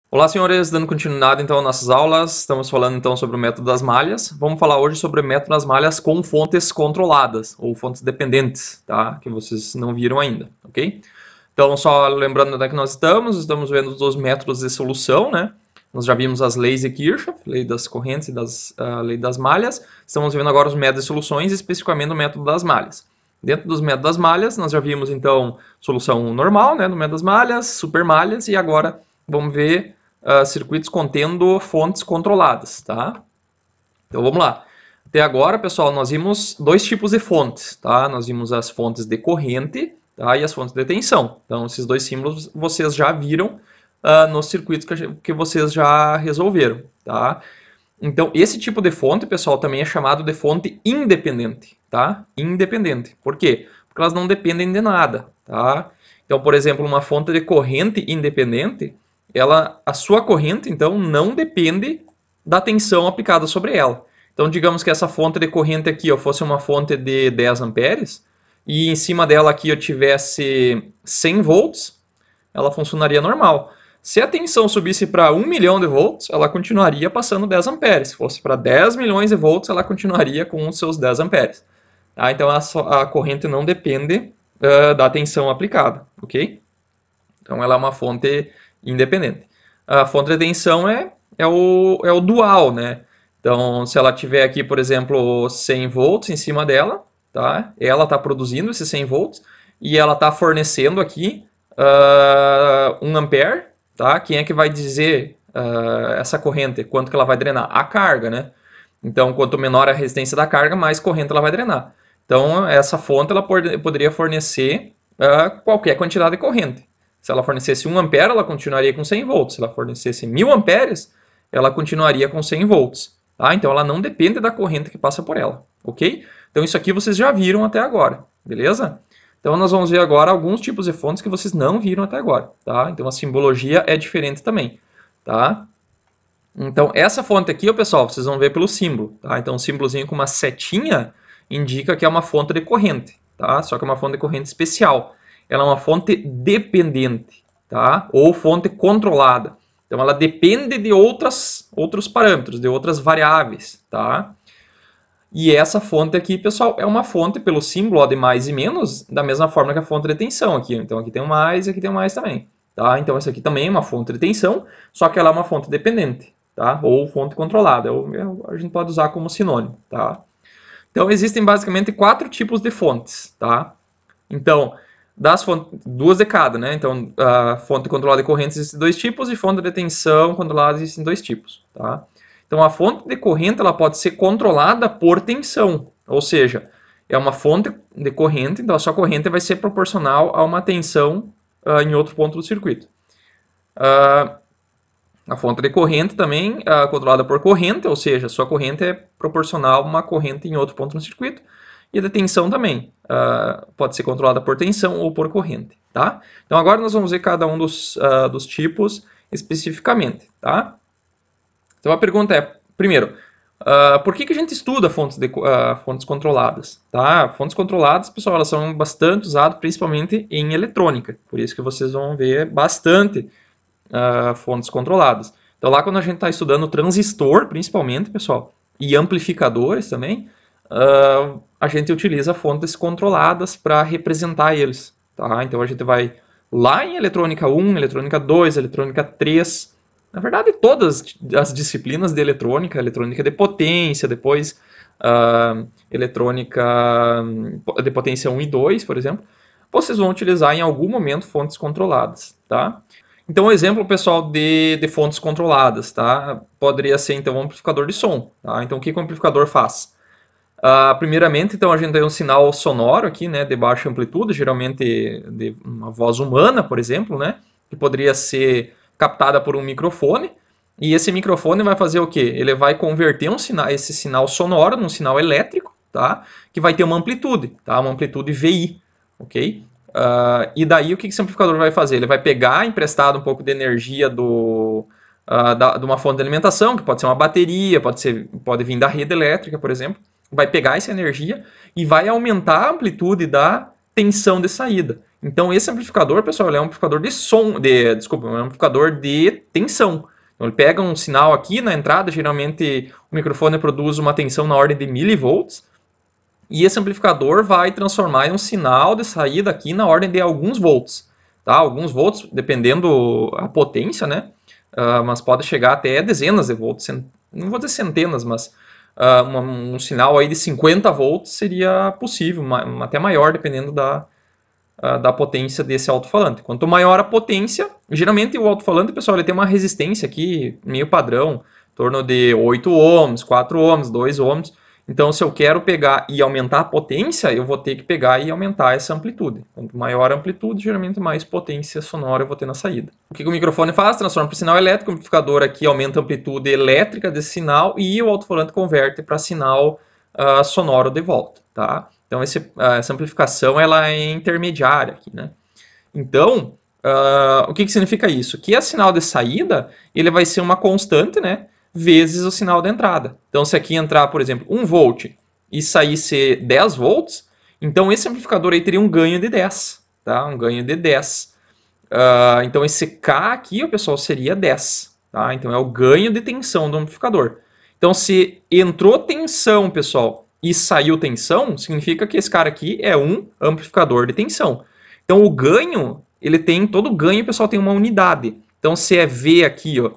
Olá, senhores, dando continuidade então às nossas aulas, estamos falando então sobre o método das malhas. Vamos falar hoje sobre o método das malhas com fontes controladas ou fontes dependentes, tá? Que vocês não viram ainda, ok? Então, só lembrando onde é que nós estamos vendo os dois métodos de solução, né? Nós já vimos as leis de Kirchhoff, lei das correntes e lei das malhas. Estamos vendo agora os métodos de soluções, especificamente o método das malhas. Dentro dos métodos das malhas, nós já vimos então solução normal, né, no método das malhas, super malhas, e agora vamos ver circuitos contendo fontes controladas, tá? Então vamos lá. Até agora, pessoal, nós vimos dois tipos de fontes, tá? Nós vimos as fontes de corrente, tá? E as fontes de tensão. Então, esses dois símbolos vocês já viram nos circuitos que vocês já resolveram, tá? Então, esse tipo de fonte, pessoal, também é chamado de fonte independente, tá? Independente. Por quê? Porque elas não dependem de nada, tá? Então, por exemplo, uma fonte de corrente independente, a sua corrente, então, não depende da tensão aplicada sobre ela. Então, digamos que essa fonte de corrente aqui fosse uma fonte de 10 amperes e em cima dela aqui eu tivesse 100 volts, ela funcionaria normal. Se a tensão subisse para 1 milhão de volts, ela continuaria passando 10 amperes. Se fosse para 10 milhões de volts, ela continuaria com os seus 10 amperes. Tá? Então a corrente não depende da tensão aplicada, ok? Então ela é uma fonte independente. A fonte de tensão é o dual, né? Então, se ela tiver aqui, por exemplo, 100 volts em cima dela, tá? Ela está produzindo esses 100 volts e ela está fornecendo aqui 1 ampere, tá? Quem é que vai dizer essa corrente? Quanto que ela vai drenar? A carga, né? Então, quanto menor a resistência da carga, mais corrente ela vai drenar. Então, essa fonte ela poderia fornecer qualquer quantidade de corrente. Se ela fornecesse 1 ampere, ela continuaria com 100 volts. Se ela fornecesse 1000 amperes, ela continuaria com 100 volts. Tá? Então, ela não depende da corrente que passa por ela, ok? Então, isso aqui vocês já viram até agora, beleza? Então, nós vamos ver agora alguns tipos de fontes que vocês não viram até agora, tá? Então, a simbologia é diferente também, tá? Então, essa fonte aqui, pessoal, vocês vão ver pelo símbolo, tá? Então, um símbolozinho com uma setinha indica que é uma fonte de corrente, tá? Só que é uma fonte de corrente especial. Ela é uma fonte dependente, tá? Ou fonte controlada. Então, ela depende de outros parâmetros, de outras variáveis, tá? E essa fonte aqui, pessoal, é uma fonte pelo símbolo de mais e menos, da mesma forma que a fonte de tensão aqui. Então, aqui tem um mais e aqui tem um mais também, tá? Então, essa aqui também é uma fonte de tensão, só que ela é uma fonte dependente, tá? Ou fonte controlada. A gente pode usar como sinônimo, tá? Então, existem basicamente 4 tipos de fontes, tá? Então, das fontes, 2 de cada, né? Então, a fonte controlada de corrente existem 2 tipos e fonte de tensão controlada existem 2 tipos, tá? Então, a fonte de corrente ela pode ser controlada por tensão, ou seja, é uma fonte de corrente, então a sua corrente vai ser proporcional a uma tensão em outro ponto do circuito. A fonte de corrente também é controlada por corrente, ou seja, a sua corrente é proporcional a uma corrente em outro ponto no circuito. E a de tensão também pode ser controlada por tensão ou por corrente, tá? Então agora nós vamos ver cada um dos tipos especificamente, tá? Então a pergunta é, primeiro, por que a gente estuda fontes controladas? Tá? Fontes controladas, pessoal, elas são bastante usadas principalmente em eletrônica, por isso que vocês vão ver bastante fontes controladas. Então lá quando a gente está estudando transistor, principalmente, pessoal, e amplificadores também, a gente utiliza fontes controladas para representar eles. Tá? Então a gente vai lá em eletrônica 1, eletrônica 2, eletrônica 3, na verdade todas as disciplinas de eletrônica, eletrônica de potência, depois eletrônica de potência 1 e 2, por exemplo, vocês vão utilizar em algum momento fontes controladas, tá? Então, um exemplo, pessoal, de fontes controladas, tá? Poderia ser, então, um amplificador de som, tá? Então, o que o amplificador faz? Primeiramente, então, a gente tem um sinal sonoro aqui, né, de baixa amplitude, geralmente de uma voz humana, por exemplo, né, que poderia ser captada por um microfone, e esse microfone vai fazer o quê? Ele vai converter esse sinal sonoro num sinal elétrico, tá? Que vai ter uma amplitude, tá? Uma amplitude VI, ok? E daí o que esse amplificador vai fazer? Ele vai pegar emprestado um pouco de energia de uma fonte de alimentação, que pode ser uma bateria, pode vir da rede elétrica, por exemplo, vai pegar essa energia e vai aumentar a amplitude da tensão de saída. Então esse amplificador, pessoal, ele é um amplificador de som, desculpa, é um amplificador de tensão. Então ele pega um sinal aqui na entrada, geralmente o microfone produz uma tensão na ordem de milivolts, e esse amplificador vai transformar em um sinal de saída aqui na ordem de alguns volts, tá? Alguns volts, dependendo a potência, né? Mas pode chegar até dezenas de volts, não vou dizer centenas, mas um sinal aí de 50 volts seria possível, até maior, dependendo da potência desse alto-falante. Quanto maior a potência, geralmente o alto-falante, pessoal, ele tem uma resistência aqui meio padrão, em torno de 8 ohms, 4 ohms, 2 ohms. Então, se eu quero pegar e aumentar a potência, eu vou ter que pegar e aumentar essa amplitude. Quanto maior a amplitude, geralmente mais potência sonora eu vou ter na saída. O que o microfone faz? Transforma para sinal elétrico. O amplificador aqui aumenta a amplitude elétrica desse sinal e o alto-falante converte para sinal sonoro de volta, tá? Então, essa amplificação ela é intermediária aqui, né? Então, o que significa isso? Que a sinal de saída ele vai ser uma constante, né? Vezes o sinal de entrada. Então, se aqui entrar, por exemplo, 1 volt e saísse 10 volts, então esse amplificador aí teria um ganho de 10, tá? Um ganho de 10. Então, esse K aqui, pessoal, seria 10, tá? Então, é o ganho de tensão do amplificador. Então, se entrou tensão, pessoal, e saiu tensão, significa que esse cara aqui é um amplificador de tensão. Então, o ganho, todo ganho, pessoal, tem uma unidade. Então, se é V aqui, ó,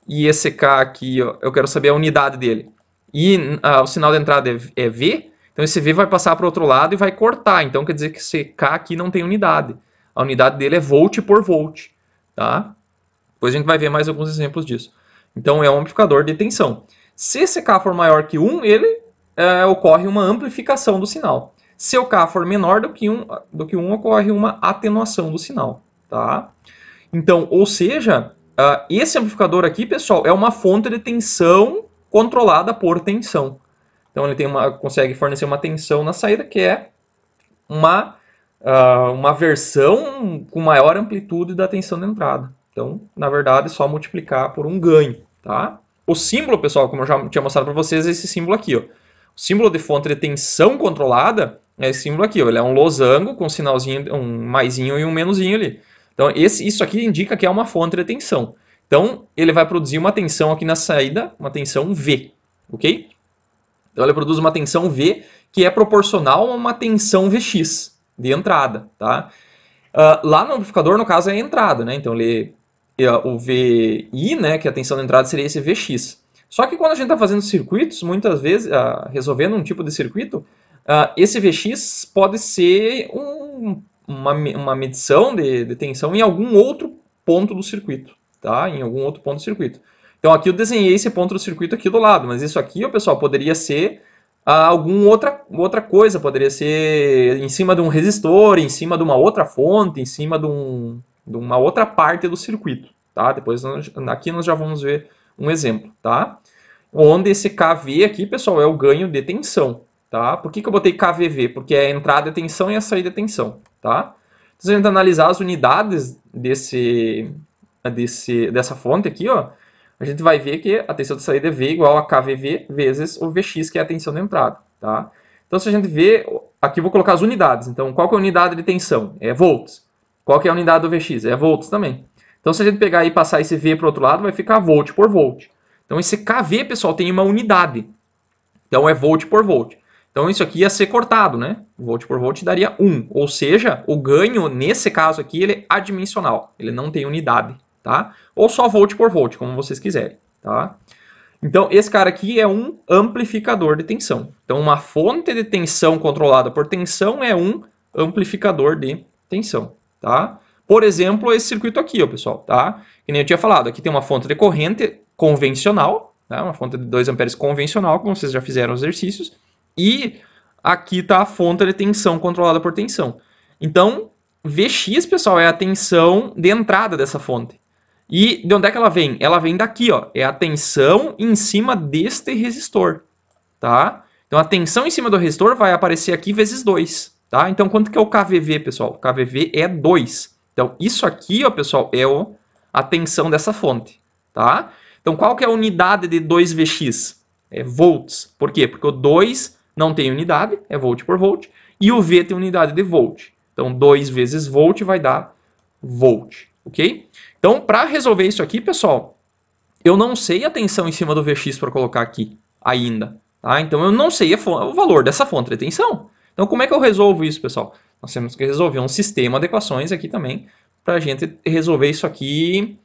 e esse K aqui, ó, eu quero saber a unidade dele. E o sinal de entrada é V, então esse V vai passar para o outro lado e vai cortar. Então quer dizer que esse K aqui não tem unidade. A unidade dele é volt por volt, tá? Depois a gente vai ver mais alguns exemplos disso. Então é um amplificador de tensão. Se esse K for maior que 1, ocorre uma amplificação do sinal. Se o K for menor do que 1, ocorre uma atenuação do sinal, tá? Então, ou seja, esse amplificador aqui, pessoal, é uma fonte de tensão controlada por tensão. Então, ele consegue fornecer uma tensão na saída que é uma versão com maior amplitude da tensão da entrada. Então, na verdade, é só multiplicar por um ganho, tá? O símbolo, pessoal, como eu já tinha mostrado para vocês, é esse símbolo aqui, ó. O símbolo de fonte de tensão controlada é esse símbolo aqui, ó. Ele é um losango com um sinalzinho, um maisinho e um menuzinho ali. Então, isso aqui indica que é uma fonte de tensão. Então, ele vai produzir uma tensão aqui na saída, uma tensão V, ok? Então, ele produz uma tensão V que é proporcional a uma tensão Vx de entrada, tá? Lá no amplificador, no caso, é a entrada, né? Então, o VI, né, que é a tensão de entrada, seria esse Vx. Só que quando a gente está fazendo circuitos, muitas vezes, resolvendo um tipo de circuito, esse Vx pode ser uma medição de tensão em algum outro ponto do circuito, tá? Em algum outro ponto do circuito. Então aqui eu desenhei esse ponto do circuito aqui do lado, mas isso aqui, pessoal, poderia ser alguma outra coisa, poderia ser em cima de um resistor, em cima de uma outra fonte, em cima de uma outra parte do circuito, tá? Depois aqui nós já vamos ver um exemplo, tá? Onde esse KV aqui, pessoal, é o ganho de tensão, tá? Por que eu botei KVV? Porque é a entrada de tensão e a saída de tensão, tá? Então, se a gente analisar as unidades dessa fonte aqui, ó, a gente vai ver que a tensão de saída é V igual a KVV vezes o Vx, que é a tensão de entrada, tá? Então, se a gente vê, aqui eu vou colocar as unidades. Então, qual que é a unidade de tensão? É volts. Qual que é a unidade do Vx? É volts também. Então, se a gente pegar e passar esse V para o outro lado, vai ficar volt por volt. Então, esse KV, pessoal, tem uma unidade. Então, é volt por volt. Então, isso aqui ia ser cortado, né? Volt por volt daria 1. Ou seja, o ganho, nesse caso aqui, ele é adimensional. Ele não tem unidade, tá? Ou só volt por volt, como vocês quiserem, tá? Então, esse cara aqui é um amplificador de tensão. Então, uma fonte de tensão controlada por tensão é um amplificador de tensão, tá? Por exemplo, esse circuito aqui, ó, pessoal, tá? Que nem eu tinha falado, aqui tem uma fonte de corrente convencional, tá? Uma fonte de 2 amperes convencional, como vocês já fizeram os exercícios, e aqui está a fonte de tensão controlada por tensão. Então, Vx, pessoal, é a tensão de entrada dessa fonte. E de onde é que ela vem? Ela vem daqui, ó. É a tensão em cima deste resistor, tá? Então, a tensão em cima do resistor vai aparecer aqui vezes 2, tá? Então, quanto que é o KVV, pessoal? O KVV é 2. Então, isso aqui, ó, pessoal, é a tensão dessa fonte, tá? Então, qual que é a unidade de 2Vx? É volts. Por quê? Porque o 2 não tem unidade, é volt por volt, e o V tem unidade de volt. Então, 2 vezes volt vai dar volt, ok? Então, para resolver isso aqui, pessoal, eu não sei a tensão em cima do Vx para colocar aqui ainda. Tá? Então, eu não sei o valor dessa fonte de tensão. Então, como é que eu resolvo isso, pessoal? Nós temos que resolver um sistema de equações aqui também para a gente resolver isso aqui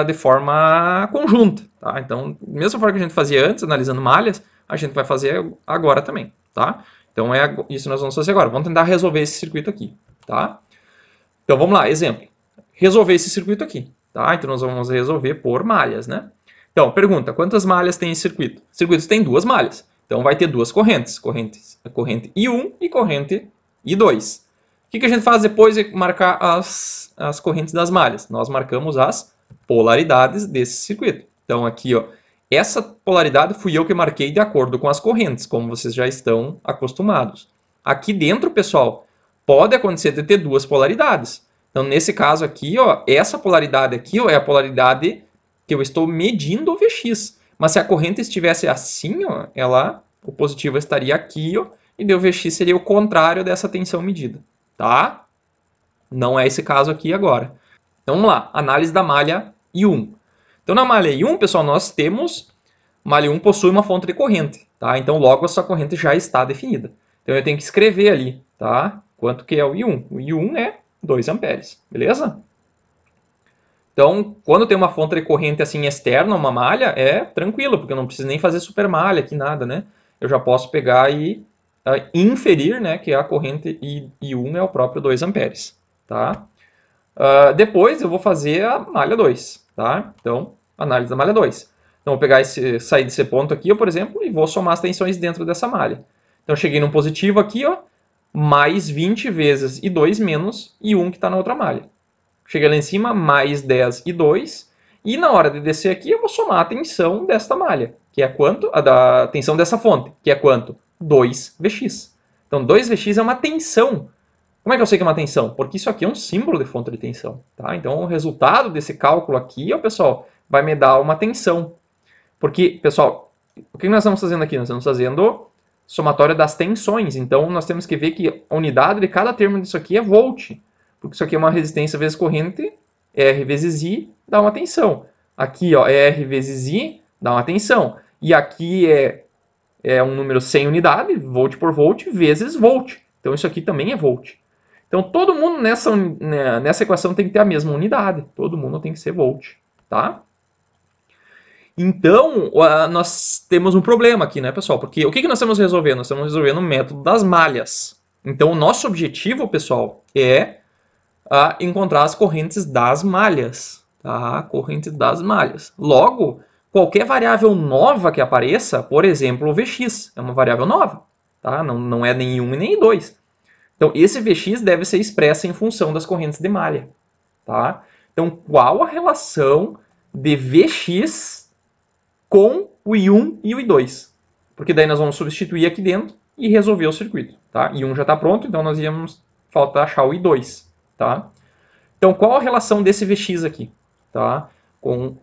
de forma conjunta. Tá? Então, da mesma forma que a gente fazia antes, analisando malhas, a gente vai fazer agora também. Tá? Então, é isso que nós vamos fazer agora. Vamos tentar resolver esse circuito aqui. Tá? Então, vamos lá. Exemplo. Resolver esse circuito aqui. Tá? Então, nós vamos resolver por malhas, né? Então, pergunta, quantas malhas tem esse circuito? O circuito tem 2 malhas. Então, vai ter 2 correntes. Corrente I1 e corrente I2. O que a gente faz depois de marcar as correntes das malhas? Nós marcamos as polaridades desse circuito. Então, aqui, ó, essa polaridade fui eu que marquei de acordo com as correntes, como vocês já estão acostumados. Aqui dentro, pessoal, pode acontecer de ter 2 polaridades. Então, nesse caso aqui, ó, essa polaridade aqui, ó, é a polaridade que eu estou medindo o Vx. Mas se a corrente estivesse assim, ó, o positivo estaria aqui, ó, e o Vx seria o contrário dessa tensão medida. Tá? Não é esse caso aqui agora. Então, vamos lá. Análise da malha I1. Então, na malha I1, pessoal, nós temos... Malha I1 possui uma fonte de corrente. Tá? Então, logo, a sua corrente já está definida. Então, eu tenho que escrever ali, tá? Quanto que é o I1. O I1 é 2 amperes. Beleza? Então, quando tem uma fonte de corrente assim externa, uma malha, é tranquilo, porque eu não preciso nem fazer super malha aqui, nada, né? Eu já posso pegar e inferir, né, que a corrente I1 é o próprio 2 amperes, tá? Depois eu vou fazer a malha 2, tá? Então, análise da malha 2. Então, vou pegar sair desse ponto aqui, por exemplo, e vou somar as tensões dentro dessa malha. Então, eu cheguei num positivo aqui, ó, mais 20 vezes I2 menos I1 que está na outra malha. Cheguei lá em cima, mais 10 I2, e na hora de descer aqui, eu vou somar a tensão desta malha, que é quanto? A da tensão dessa fonte, que é quanto? 2Vx. Então, 2Vx é uma tensão. Como é que eu sei que é uma tensão? Porque isso aqui é um símbolo de fonte de tensão. Tá? Então, o resultado desse cálculo aqui, ó, pessoal, vai me dar uma tensão. Porque, pessoal, o que nós estamos fazendo aqui? Nós estamos fazendo somatória das tensões. Então, nós temos que ver que a unidade de cada termo disso aqui é volt. Porque isso aqui é uma resistência vezes corrente, R vezes I dá uma tensão. Aqui, ó, R vezes I dá uma tensão. E aqui é um número sem unidade, volt por volt, vezes volt. Então, isso aqui também é volt. Então, todo mundo nessa equação tem que ter a mesma unidade. Todo mundo tem que ser volt, tá? Então, nós temos um problema aqui, né, pessoal? Porque o que nós estamos resolvendo? Nós estamos resolvendo o método das malhas. Então, o nosso objetivo, pessoal, é encontrar as correntes das malhas. Tá? Corrente das malhas. Logo, qualquer variável nova que apareça, por exemplo, o Vx, é uma variável nova. Tá? Não é nem 1 e nem 2. Então, esse Vx deve ser expresso em função das correntes de malha. Tá? Então, qual a relação de Vx com o I1 e o I2? Porque daí nós vamos substituir aqui dentro e resolver o circuito. Tá? I1 já está pronto, então nós íamos faltar achar o I2. Tá? Então, qual a relação desse Vx aqui? Tá? Com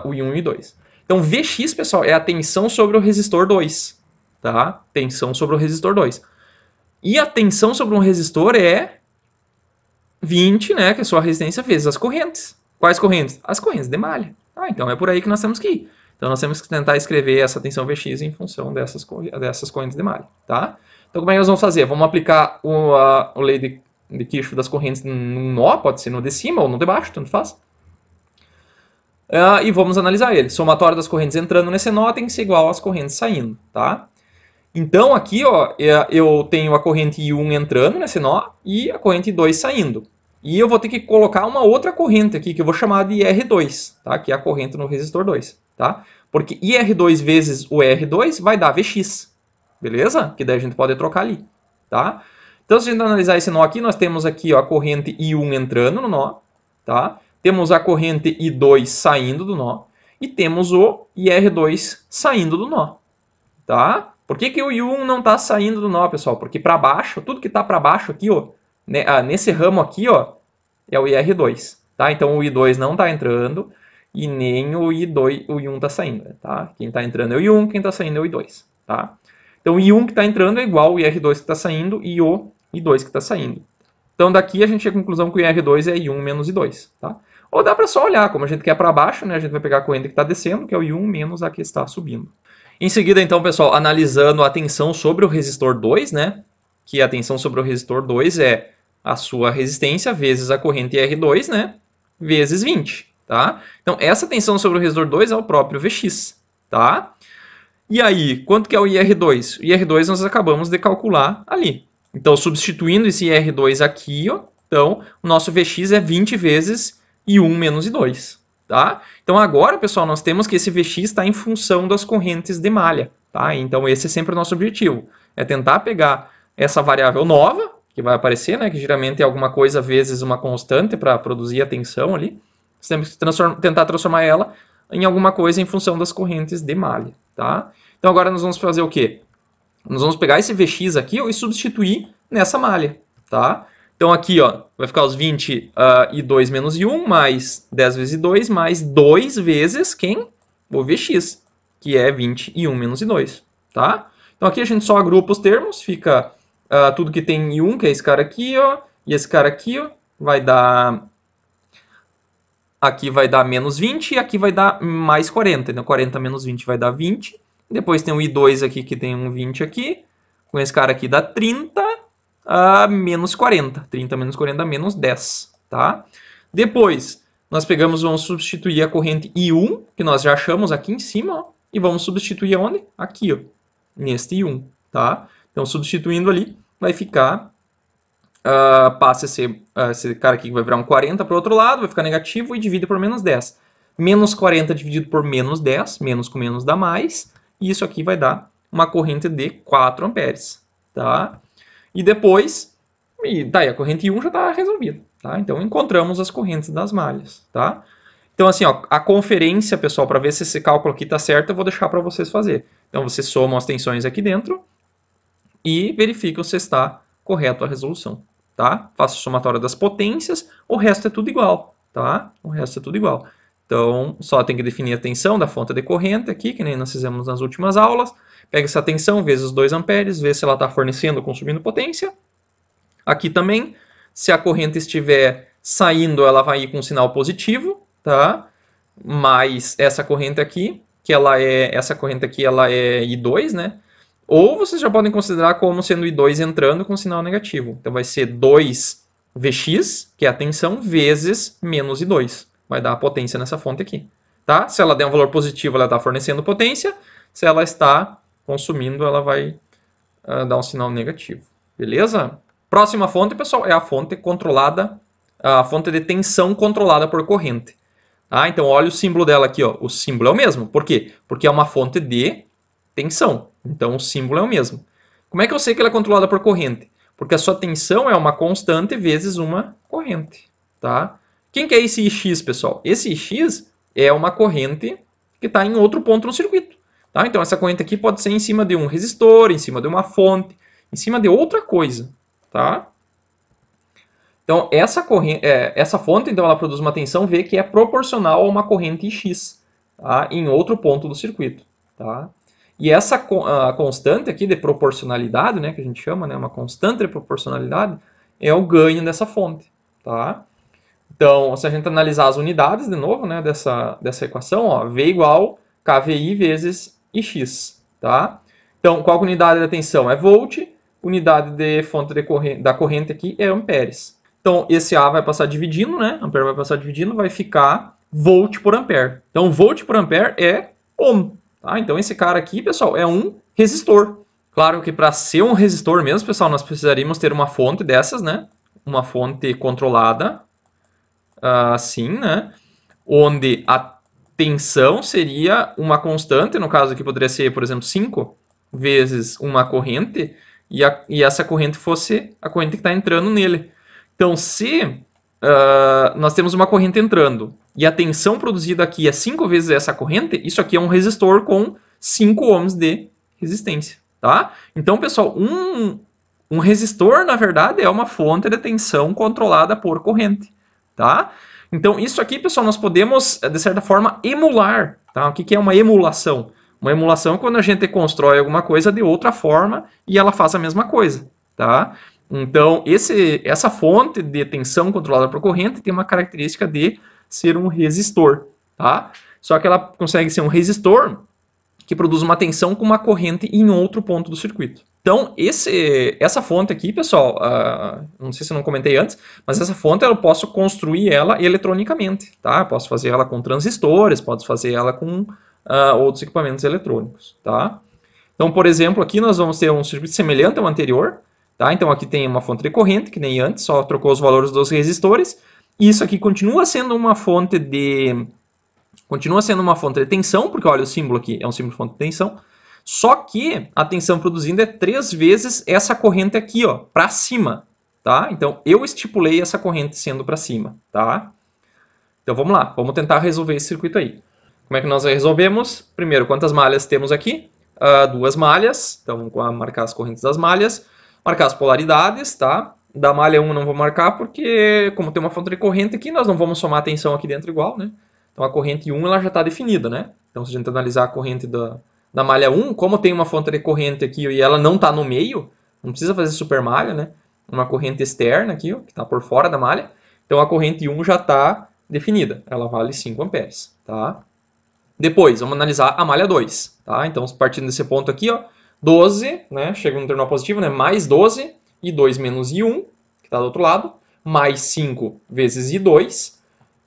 o I1 e I2. Então, Vx, pessoal, é a tensão sobre o resistor 2. Tá? Tensão sobre o resistor 2. E a tensão sobre um resistor é 20, né, que é a sua resistência vezes as correntes. Quais correntes? As correntes de malha. Então é por aí que nós temos que ir. Então nós temos que tentar escrever essa tensão Vx em função dessas correntes de malha. Tá? Então como é que nós vamos fazer? Vamos aplicar o lei de Kirchhoff das correntes num nó, pode ser no de cima ou no de baixo, tanto faz. E vamos analisar ele. Somatório das correntes entrando nesse nó tem que ser igual às correntes saindo. Tá? Então, aqui, ó, eu tenho a corrente I1 entrando nesse nó e a corrente I2 saindo. E eu vou ter que colocar uma outra corrente aqui, que eu vou chamar de R2, tá? Que é a corrente no resistor 2. Tá? Porque IR2 vezes o R2 vai dar Vx. Beleza? Que daí a gente pode trocar ali. Tá? Então, se a gente analisar esse nó aqui, nós temos aqui, ó, a corrente I1 entrando no nó. Tá? Temos a corrente I2 saindo do nó. E temos o IR2 saindo do nó. Tá? Por que o I1 não está saindo do nó, pessoal? Porque para baixo, tudo que está para baixo aqui, ó, nesse ramo aqui, ó, é o IR2. Tá? Então o I2 não está entrando e nem o I1 está saindo. Tá? Quem está entrando é o I1, quem está saindo é o I2. Tá? Então o I1 que está entrando é igual ao IR2 que está saindo e o I2 que está saindo. Então daqui a gente chega à conclusão que o IR2 é I1 menos I2. Tá? Ou dá para só olhar, como a gente quer para baixo, né, a gente vai pegar a corrente que está descendo, que é o I1 menos a que está subindo. Em seguida, então, pessoal, analisando a tensão sobre o resistor 2, né, que a tensão sobre o resistor 2 é a sua resistência vezes a corrente R2, né, vezes 20. Tá? Então, essa tensão sobre o resistor 2 é o próprio Vx. Tá? E aí, quanto que é o IR2? O IR2 nós acabamos de calcular ali. Então, substituindo esse IR2 aqui, ó, então, o nosso Vx é 20 vezes I1 menos I2. Tá? Então, agora, pessoal, nós temos que esse Vx está em função das correntes de malha. Tá? Então, esse é sempre o nosso objetivo. É tentar pegar essa variável nova, que vai aparecer, né, que geralmente é alguma coisa vezes uma constante para produzir a tensão ali. Nós temos que tentar transformar ela em alguma coisa em função das correntes de malha. Tá? Então, agora nós vamos fazer o quê? Nós vamos pegar esse Vx aqui ó, e substituir nessa malha. Tá? Então, aqui ó, vai ficar os 20 I2 menos I1 mais 10 vezes I2 mais 2 vezes quem? O Vx, que é 20 I1 menos I2. Tá? Então, aqui a gente só agrupa os termos, fica tudo que tem I1, que é esse cara aqui, ó, e esse cara aqui ó, vai dar... Aqui vai dar menos 20 e aqui vai dar mais 40. Então, 40 menos 20 vai dar 20. Depois tem o I2 aqui, que tem um 20 aqui. Com esse cara aqui dá 30 menos 40. 30 menos 40 dá menos 10. Tá? Depois, nós pegamos, vamos substituir a corrente I1, que nós já achamos aqui em cima. Ó, e vamos substituir onde? Aqui, ó, neste I1. Tá? Então, substituindo ali, vai ficar... passa esse cara aqui que vai virar um 40 para o outro lado, vai ficar negativo e divide por menos 10. Menos 40 dividido por menos 10, menos com menos dá mais, e isso aqui vai dar uma corrente de 4 amperes. Tá? E depois, a corrente I1 já está resolvida. Tá? Então, encontramos as correntes das malhas. Tá? Então, assim, ó, a conferência, pessoal, para ver se esse cálculo aqui está certo, eu vou deixar para vocês fazer. Então, vocês somam as tensões aqui dentro e verificam se está correto a resolução. Tá? Faço somatória das potências, o resto é tudo igual. Tá? O resto é tudo igual. Então, só tem que definir a tensão da fonte de corrente aqui, que nem nós fizemos nas últimas aulas. Pega essa tensão vezes os 2 amperes, vê se ela está fornecendo ou consumindo potência. Aqui também, se a corrente estiver saindo, ela vai ir com um sinal positivo, tá? Mas essa corrente aqui, essa corrente aqui ela é I2, né? Ou vocês já podem considerar como sendo I2 entrando com sinal negativo. Então vai ser 2Vx, que é a tensão, vezes menos I2. Vai dar a potência nessa fonte aqui. Tá? Se ela der um valor positivo, ela está fornecendo potência. Se ela está consumindo, ela vai dar um sinal negativo. Beleza? Próxima fonte, pessoal, é a fonte controlada, a fonte de tensão controlada por corrente. Tá? Então, olha o símbolo dela aqui. Ó. O símbolo é o mesmo. Por quê? Porque é uma fonte de tensão. Então, o símbolo é o mesmo. Como é que eu sei que ela é controlada por corrente? Porque a sua tensão é uma constante vezes uma corrente. Tá? Quem que é esse Ix, pessoal? Esse Ix é uma corrente que está em outro ponto no circuito. Tá? Então, essa corrente aqui pode ser em cima de um resistor, em cima de uma fonte, em cima de outra coisa. Tá? Então, essa fonte então, ela produz uma tensão V que é proporcional a uma corrente X, tá? Em outro ponto do circuito. Tá? E essa constante aqui de proporcionalidade, né, que a gente chama, né, uma constante de proporcionalidade, é o ganho dessa fonte. Tá? Então, se a gente analisar as unidades de novo, né, dessa equação, ó, V igual KVI vezes Ix. Tá? Então, qual unidade da tensão? É volt, unidade de fonte da corrente aqui é amperes. Então, esse A vai passar dividindo, né? Ampere vai passar dividindo, vai ficar volt por ampere. Então, volt por ampere é ohm. Tá? Então, esse cara aqui, pessoal, é um resistor. Claro que para ser um resistor mesmo, pessoal, nós precisaríamos ter uma fonte dessas, né? Uma fonte controlada, assim, né? Onde a tensão seria uma constante, no caso aqui poderia ser, por exemplo, 5 vezes uma corrente, e essa corrente fosse a corrente que está entrando nele. Então, se nós temos uma corrente entrando e a tensão produzida aqui é 5 vezes essa corrente, isso aqui é um resistor com 5 ohms de resistência. Tá? Então, pessoal, um resistor, na verdade, é uma fonte de tensão controlada por corrente. Tá? Então, isso aqui, pessoal, nós podemos, de certa forma, emular. Tá? O que é uma emulação? Uma emulação é quando a gente constrói alguma coisa de outra forma e ela faz a mesma coisa. Tá? Então, essa fonte de tensão controlada por corrente tem uma característica de ser um resistor, tá? Só que ela consegue ser um resistor que produz uma tensão com uma corrente em outro ponto do circuito. Então, essa fonte aqui, pessoal, não sei se eu não comentei antes, mas essa fonte eu posso construir ela eletronicamente, tá? Eu posso fazer ela com transistores, posso fazer ela com outros equipamentos eletrônicos, tá? Então, por exemplo, aqui nós vamos ter um circuito semelhante ao anterior, tá? Então, aqui tem uma fonte de corrente, que nem antes, só trocou os valores dos resistores. E isso aqui continua sendo uma fonte de tensão, porque olha, o símbolo aqui é um símbolo de fonte de tensão. Só que a tensão produzida é 3 vezes essa corrente aqui, ó, para cima, tá? Então, eu estipulei essa corrente sendo para cima, tá? Então, vamos lá, vamos tentar resolver esse circuito aí. Como é que nós resolvemos? Primeiro, quantas malhas temos aqui? 2 malhas, então vamos marcar as correntes das malhas, marcar as polaridades, tá? Da malha 1 não vou marcar porque, como tem uma fonte de corrente aqui, nós não vamos somar a tensão aqui dentro igual, né? Então a corrente 1 ela já está definida, né? Então se a gente analisar a corrente da malha 1, como tem uma fonte de corrente aqui e ela não está no meio, não precisa fazer super malha, né? Uma corrente externa aqui, ó, que está por fora da malha, então a corrente 1 já está definida, ela vale 5 amperes, tá? Depois, vamos analisar a malha 2, tá? Então, partindo desse ponto aqui, ó, 12, né? Chega no terminal positivo, né? Mais 12, I2 menos I1, que está do outro lado, mais 5 vezes I2,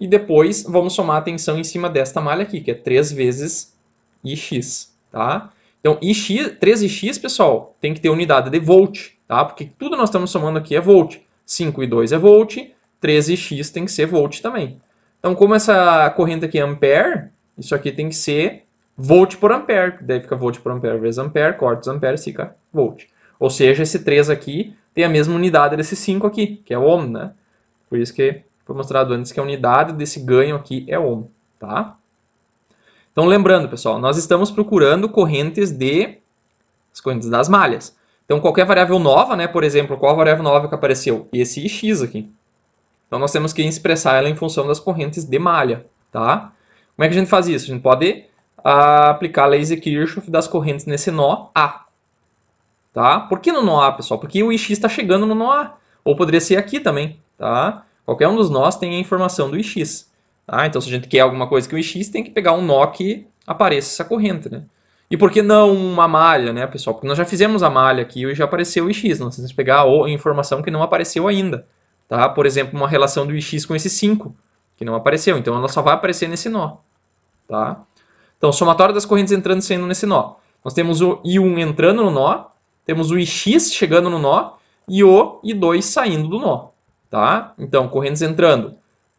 e depois vamos somar a tensão em cima desta malha aqui, que é 3 vezes Ix, tá? Então, 3Ix, pessoal, tem que ter unidade de volt, tá? Porque tudo nós estamos somando aqui é volt. 5 e 2 é volt, 13x tem que ser volt também. Então, como essa corrente aqui é ampere, isso aqui tem que ser volt por ampere. Daí fica volt por ampere vezes ampere, corta os amperes, fica volt. Ou seja, esse 3 aqui tem a mesma unidade desse 5 aqui, que é ohm, né? Por isso que foi mostrado antes que a unidade desse ganho aqui é ohm, tá? Então, lembrando, pessoal, nós estamos procurando as correntes das malhas. Então, qualquer variável nova, né? Por exemplo, qual a variável nova que apareceu? Esse Ix aqui. Então, nós temos que expressar ela em função das correntes de malha, tá? Como é que a gente faz isso? A gente pode aplicar a lei de Kirchhoff das correntes nesse nó A. Tá? Por que no nó A, pessoal? Porque o Ix está chegando no nó A. Ou poderia ser aqui também. Tá? Qualquer um dos nós tem a informação do Ix. Tá? Então, se a gente quer alguma coisa que o Ix, tem que pegar um nó que apareça essa corrente. Né? E por que não uma malha, né, pessoal? Porque nós já fizemos a malha aqui e já apareceu o Ix. Nós temos que pegar a informação que não apareceu ainda. Tá? Por exemplo, uma relação do Ix com esse 5, que não apareceu. Então, ela só vai aparecer nesse nó. Tá? Então, somatório das correntes entrando e saindo nesse nó. Nós temos o I1 entrando no nó, temos o Ix chegando no nó e o I2 saindo do nó. Tá? Então, correntes entrando,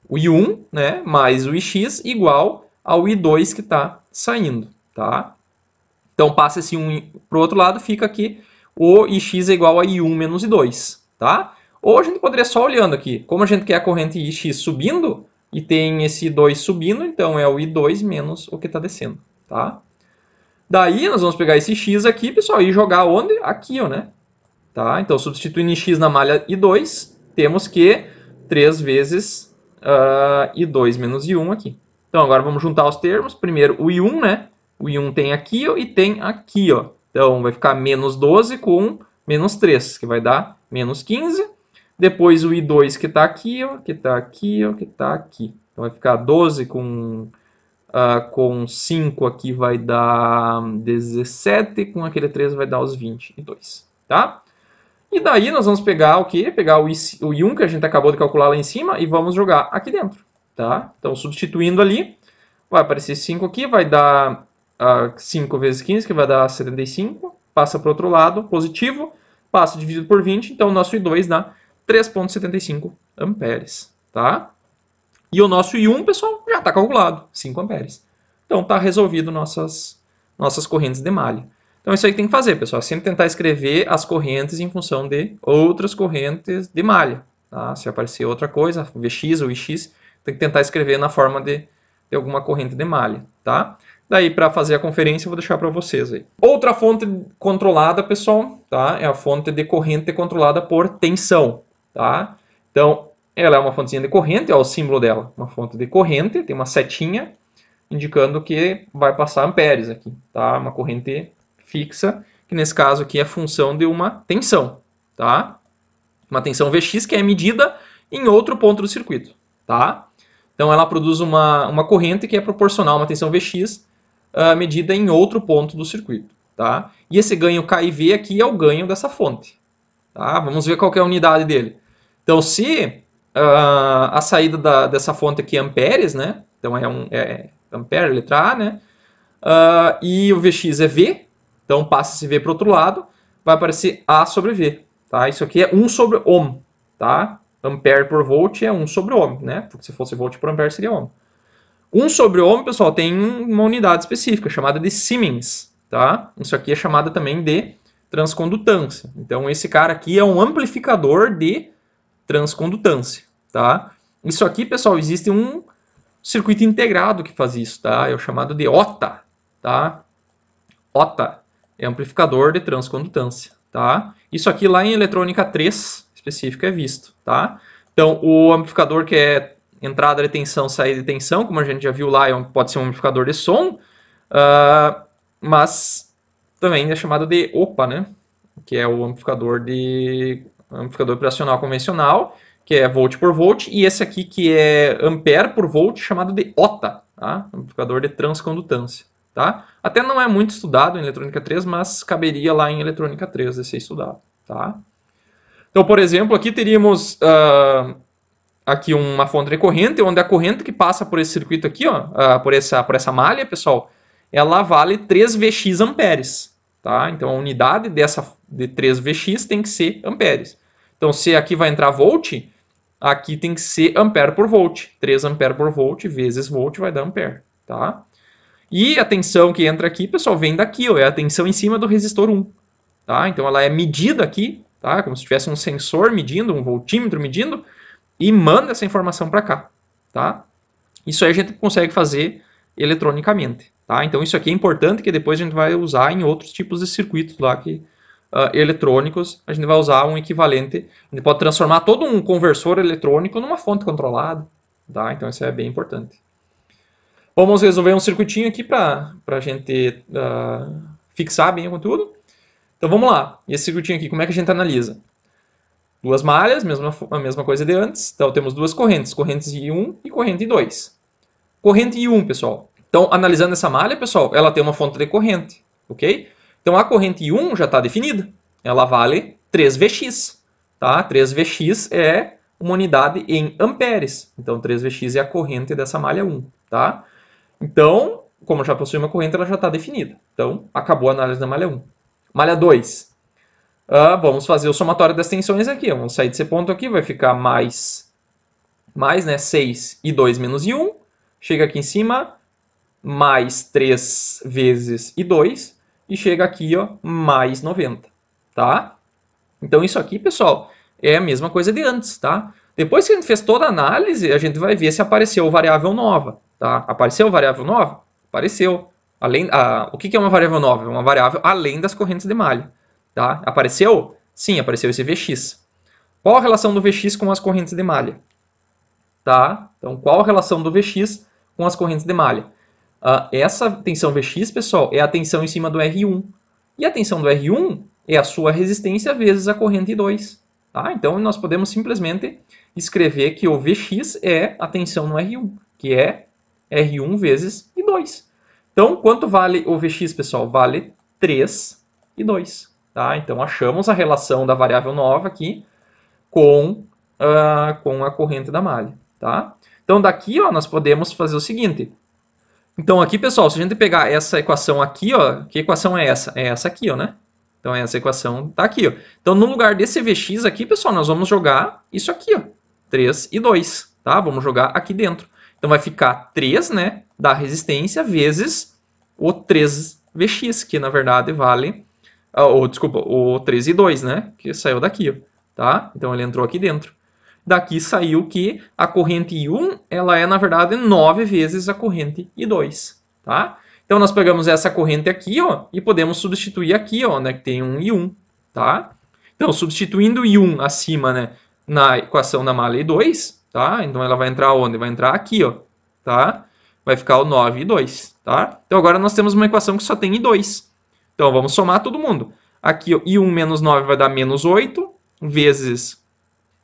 o I1, né, mais o Ix igual ao I2 que está saindo. Tá? Então, passa esse 1 para o outro lado, fica aqui o Ix é igual a I1 menos I2. Tá? Ou a gente poderia só olhando aqui, como a gente quer a corrente Ix subindo, e tem esse I2 subindo, então é o I2 menos o que está descendo, tá? Daí nós vamos pegar esse X aqui, pessoal, e jogar onde? Aqui, ó, né? Tá? Então, substituindo em X na malha I2, temos que 3 vezes I2 menos I1 aqui. Então, agora vamos juntar os termos. Primeiro, o I1, né? O I1 tem aqui, ó, e tem aqui, ó. Então, vai ficar menos 12 com menos 3, que vai dar menos 15. Depois o I2 que está aqui, ó, que está aqui, ó, que está aqui. Então vai ficar 12 com 5 aqui vai dar 17, com aquele 3 vai dar os 22, tá? E daí nós vamos pegar o quê? Pegar o I1 que a gente acabou de calcular lá em cima e vamos jogar aqui dentro, tá? Então substituindo ali, vai aparecer 5 aqui, vai dar 5 vezes 15, que vai dar 75. Passa para o outro lado, positivo, passa dividido por 20, então o nosso I2 dá 3,75 amperes, tá? E o nosso I1, pessoal, já está calculado, 5 amperes. Então, está resolvido nossas correntes de malha. Então, isso aí que tem que fazer, pessoal. Sempre tentar escrever as correntes em função de outras correntes de malha. Tá? Se aparecer outra coisa, Vx ou Ix, tem que tentar escrever na forma de alguma corrente de malha, tá? Daí, para fazer a conferência, eu vou deixar para vocês aí. Outra fonte controlada, pessoal, tá? É a fonte de corrente controlada por tensão. Tá? Então, ela é uma fontezinha de corrente, é o símbolo dela, uma fonte de corrente, tem uma setinha indicando que vai passar amperes aqui, tá? Uma corrente fixa, que nesse caso aqui é função de uma tensão, tá? Uma tensão Vx que é medida em outro ponto do circuito, tá? Então ela produz uma corrente que é proporcional a uma tensão Vx medida em outro ponto do circuito, tá? E esse ganho K e V aqui é o ganho dessa fonte, tá? Vamos ver qual que é a unidade dele. Então se a saída dessa fonte aqui é amperes, né? Então é ampere, letra A, né? E o Vx é V, então passa esse V para o outro lado, vai aparecer A sobre V, tá? Isso aqui é 1 sobre ohm, tá? Ampere por volt é 1 sobre ohm, né? Porque se fosse volt por ampere seria ohm. 1 sobre ohm, pessoal, tem uma unidade específica chamada de Siemens, tá? Isso aqui é chamada também de transcondutância. Então esse cara aqui é um amplificador de transcondutância, tá? Isso aqui, pessoal, existe um circuito integrado que faz isso, tá? É o chamado de OTA, tá? OTA é amplificador de transcondutância, tá? Isso aqui lá em eletrônica 3 específico é visto, tá? Então o amplificador que é entrada de tensão, saída de tensão, como a gente já viu lá, pode ser um amplificador de som, mas também é chamado de OPA, né? Que é o amplificador operacional convencional, que é volt por volt, e esse aqui que é ampere por volt, chamado de OTA, tá? Amplificador de transcondutância, tá? Até não é muito estudado em eletrônica 3, mas caberia lá em eletrônica 3 de ser estudado, tá? Então, por exemplo, aqui teríamos aqui uma fonte de corrente, onde a corrente que passa por esse circuito aqui, ó, por essa malha, pessoal, ela vale 3 Vx amperes, tá? Então a unidade de 3 Vx tem que ser amperes. Então se aqui vai entrar volt, aqui tem que ser ampere por volt. 3 ampere por volt vezes volt vai dar ampere, tá? E a tensão que entra aqui, pessoal, vem daqui, ó, é a tensão em cima do resistor 1, tá? Então ela é medida aqui, tá? Como se tivesse um sensor medindo, um voltímetro medindo, e manda essa informação para cá, tá? Isso aí a gente consegue fazer eletronicamente, tá? Então isso aqui é importante que depois a gente vai usar em outros tipos de circuitos lá que eletrônicos, a gente vai usar um equivalente, a gente pode transformar todo um conversor eletrônico numa fonte controlada, tá? Então isso é bem importante. Vamos resolver um circuitinho aqui para a gente fixar bem o conteúdo. Então vamos lá, esse circuitinho aqui, como é que a gente analisa? Duas malhas, a mesma coisa de antes. Então temos duas correntes, corrente I1 e corrente I2. Corrente I1, pessoal. Então, analisando essa malha, pessoal, ela tem uma fonte de corrente, ok? Então a corrente I1 já está definida. Ela vale 3 Vx, tá? 3 Vx é uma unidade em amperes. Então 3 Vx é a corrente dessa malha 1, tá? Então, como já possui uma corrente, ela já está definida. Então, acabou a análise da malha 1. Malha 2. Vamos fazer o somatório das tensões aqui. Vamos sair desse ponto aqui, vai ficar mais né, 6 I2 menos I1. Chega aqui em cima, mais 3 vezes I2. E chega aqui, ó, mais 90. Tá? Então isso aqui, pessoal, é a mesma coisa de antes. Tá? Depois que a gente fez toda a análise, a gente vai ver se apareceu variável nova. Tá? Apareceu variável nova? Apareceu. O que é uma variável nova? É uma variável além das correntes de malha. Tá? Apareceu? Sim, apareceu esse Vx. Qual a relação do Vx com as correntes de malha? Tá? Então, qual a relação do Vx com as correntes de malha? Essa tensão Vx, pessoal, é a tensão em cima do R1. E a tensão do R1 é a sua resistência vezes a corrente I2. Tá? Então, nós podemos simplesmente escrever que o Vx é a tensão no R1, que é R1 vezes I2. Então, quanto vale o Vx, pessoal? Vale 3 I2. Tá? Então, achamos a relação da variável nova aqui com a corrente da malha. Tá? Então, daqui ó, nós podemos fazer o seguinte. Então, aqui, pessoal, se a gente pegar essa equação aqui, ó, que equação é essa? É essa aqui, ó, né? Então, essa equação está aqui. Ó. Então, no lugar desse Vx aqui, pessoal, nós vamos jogar isso aqui, ó, 3 e 2. Tá? Vamos jogar aqui dentro. Então, vai ficar 3 né, da resistência vezes o 3Vx, que na verdade vale... desculpa, o 3 e 2, né? Que saiu daqui, ó, tá? Então, ele entrou aqui dentro. Daqui saiu que a corrente I1, ela é, na verdade, 9 vezes a corrente I2, tá? Então, nós pegamos essa corrente aqui, ó, e podemos substituir aqui, ó, né, que tem um I1, tá? Então, substituindo o I1 acima, né, na equação da malha I2, tá? Então, ela vai entrar onde? Vai entrar aqui, ó, tá? Vai ficar o 9 I2, tá? Então, agora nós temos uma equação que só tem I2. Então, vamos somar todo mundo. Aqui, ó, I1 menos 9 vai dar menos 8, vezes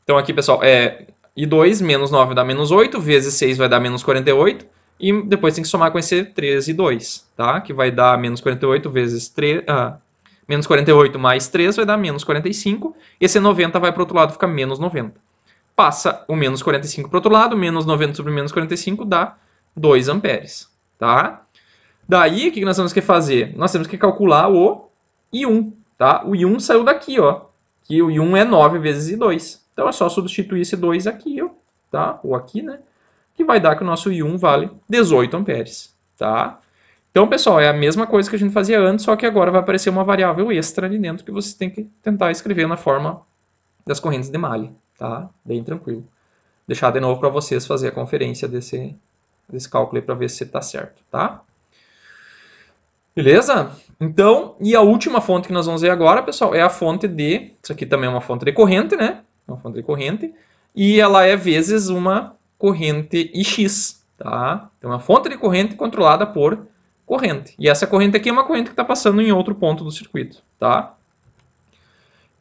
Então aqui, pessoal, é I2 menos 9 vai dar menos 8, vezes 6 vai dar menos 48, e depois tem que somar com esse 13 e 2, tá? Que vai dar menos 48 vezes 3... menos 48 mais 3 vai dar menos 45. Esse 90 vai para o outro lado, fica menos 90. Passa o menos 45 para o outro lado, menos 90 sobre menos 45 dá 2 amperes, tá? Daí, o que nós temos que fazer? Nós temos que calcular o I1, tá? O I1 saiu daqui, ó, que o I1 é 9 vezes I2. Então é só substituir esse 2 aqui, ó, tá? Ou aqui, né? Que vai dar que o nosso I1 vale 18 amperes, tá? Então, pessoal, é a mesma coisa que a gente fazia antes, só que agora vai aparecer uma variável extra ali dentro que você tem que tentar escrever na forma das correntes de malha, tá? Bem tranquilo. Deixar de novo para vocês fazer a conferência desse cálculo aí para ver se está certo, tá? Beleza? Então, e a última fonte que nós vamos ver agora, pessoal, é a fonte de... Isso aqui também é uma fonte de corrente, né? Uma fonte de corrente. E ela é vezes uma corrente Ix, tá? Então, é uma fonte de corrente controlada por corrente. E essa corrente aqui é uma corrente que está passando em outro ponto do circuito, tá?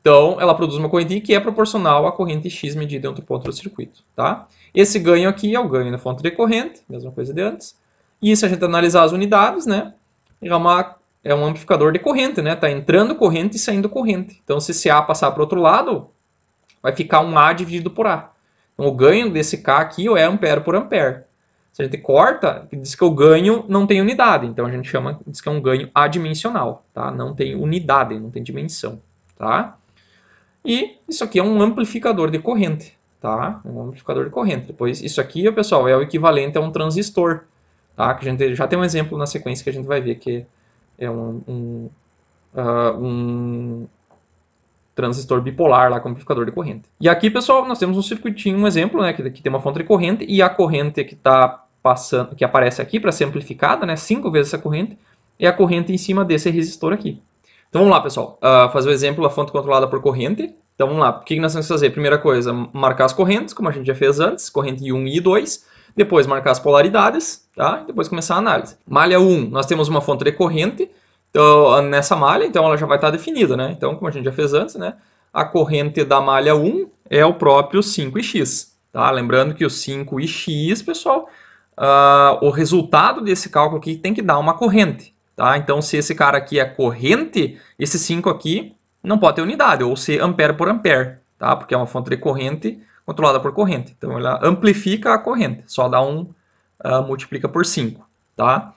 Então, ela produz uma corrente I que é proporcional à corrente X medida em outro ponto do circuito, tá? Esse ganho aqui é o ganho da fonte de corrente, mesma coisa de antes. E se a gente analisar as unidades, né? É um amplificador de corrente, né? Tá entrando corrente e saindo corrente. Então, se esse A passar para o outro lado, vai ficar um A dividido por A. Então, o ganho desse K aqui é ampere por ampere. Se a gente corta, diz que o ganho não tem unidade. Então, a gente diz que é um ganho adimensional, tá? Não tem unidade, não tem dimensão, tá? E isso aqui é um amplificador de corrente, tá? Um amplificador de corrente. Depois, isso aqui, pessoal, é o equivalente a um transistor, tá? Que a gente já tem um exemplo na sequência que a gente vai ver que é um transistor bipolar lá com amplificador de corrente. E aqui, pessoal, nós temos um circuitinho, um exemplo, né? Que tem uma fonte de corrente e a corrente que está passando, que aparece aqui para ser amplificada, né? 5 vezes essa corrente, é a corrente em cima desse resistor aqui. Então vamos lá, pessoal, fazer o exemplo da fonte controlada por corrente. Então vamos lá, o que nós temos que fazer? Primeira coisa, marcar as correntes, como a gente já fez antes, corrente I1 e I2. Depois marcar as polaridades, tá? E depois começar a análise. Malha 1, nós temos uma fonte de corrente, então, nessa malha, então ela já vai estar definida, né? Então, como a gente já fez antes, né? A corrente da malha 1 é o próprio 5ix, tá? Lembrando que o 5ix, pessoal, o resultado desse cálculo aqui tem que dar uma corrente. Tá? Então, se esse cara aqui é corrente, esse 5 aqui não pode ter unidade, ou ser ampere por ampere, tá? Porque é uma fonte de corrente controlada por corrente. Então, ela amplifica a corrente, só dá multiplica por 5. Tá?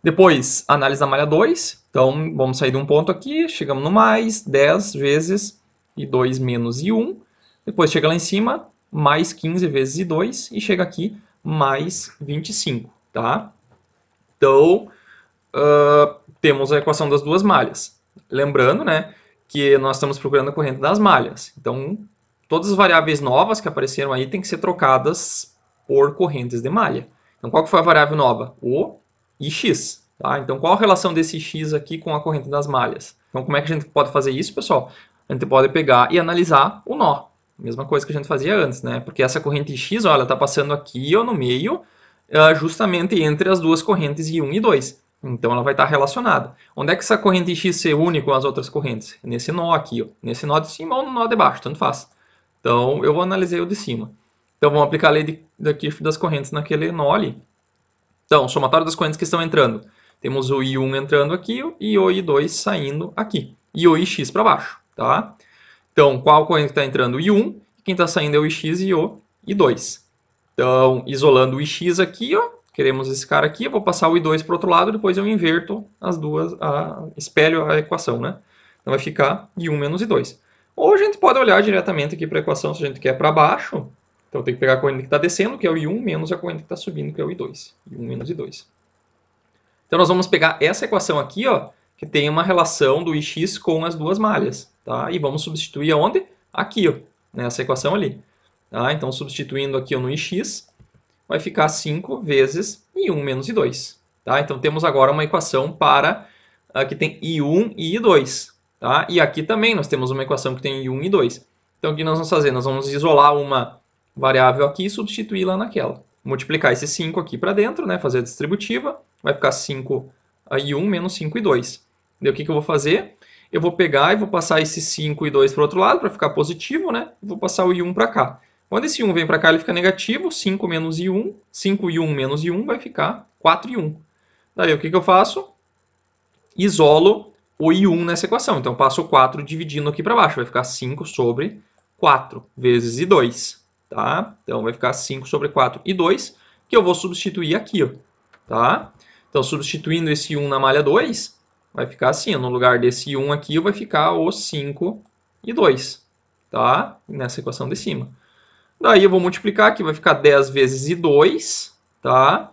Depois, análise da malha 2. Então, vamos sair de um ponto aqui, chegamos no mais, 10 vezes I2 menos I1. Depois chega lá em cima, mais 15 vezes I2, e chega aqui, mais 25. Tá? Então... temos a equação das duas malhas. Lembrando, né, que nós estamos procurando a corrente das malhas. Então, todas as variáveis novas que apareceram aí têm que ser trocadas por correntes de malha. Então, qual que foi a variável nova? O Ix. Tá? Então, qual a relação desse X aqui com a corrente das malhas? Então, como é que a gente pode fazer isso, pessoal? A gente pode pegar e analisar o nó. Mesma coisa que a gente fazia antes, né? Porque essa corrente X, olha, está passando aqui ó, no meio, justamente entre as duas correntes I1 e I2. Então, ela vai estar relacionada. Onde é que essa corrente X se une com as outras correntes? Nesse nó aqui, ó. Nesse nó de cima ou no nó de baixo, tanto faz. Então, eu vou analisar o de cima. Então, vamos aplicar a lei da Kirchhoff das correntes naquele nó ali. Então, somatório das correntes que estão entrando. Temos o I1 entrando aqui e o I2 saindo aqui. E o Ix para baixo, tá? Então, qual corrente está entrando? O I1. E quem está saindo é o Ix e o I2. Então, isolando o Ix aqui, ó. Queremos esse cara aqui, eu vou passar o I2 para o outro lado, depois eu inverto as duas, espelho a equação, né? Então vai ficar I1 menos I2. Ou a gente pode olhar diretamente aqui para a equação, se a gente quer para baixo. Então tem que pegar a corrente que está descendo, que é o I1, menos a corrente que está subindo, que é o I2. I1 menos I2. Então nós vamos pegar essa equação aqui, ó, que tem uma relação do Ix com as duas malhas, tá? E vamos substituir aonde? Aqui, ó, nessa equação ali. Tá? Então substituindo aqui ó, no Ix, vai ficar 5 vezes I1 menos I2. Tá? Então, temos agora uma equação para que tem I1 e I2. Tá? E aqui também nós temos uma equação que tem I1 e I2. Então, o que nós vamos fazer? Nós vamos isolar uma variável aqui e substituí-la naquela. Multiplicar esse 5 aqui para dentro, né? Fazer a distributiva. Vai ficar 5 I1 menos 5 I2. E o que eu vou fazer? eu vou pegar e vou passar esse 5 e 2 para o outro lado, para ficar positivo, né? Vou passar o I1 para cá. Quando esse 1 vem para cá, ele fica negativo, 5 menos I1, 5 e 1 menos I1 vai ficar 4 e 1. Daí o que eu faço? Isolo o I1 nessa equação. Então, eu passo o 4 dividindo aqui para baixo. Vai ficar 5 sobre 4 vezes I2. Tá? Então, vai ficar 5 sobre 4 I2, que eu vou substituir aqui. Ó, tá? Então, substituindo esse 1 na malha 2, vai ficar assim. Ó, no lugar desse 1 aqui, vai ficar o 5 I2. Tá? Nessa equação de cima. Daí, eu vou multiplicar aqui. Vai ficar 10 vezes I2. Tá?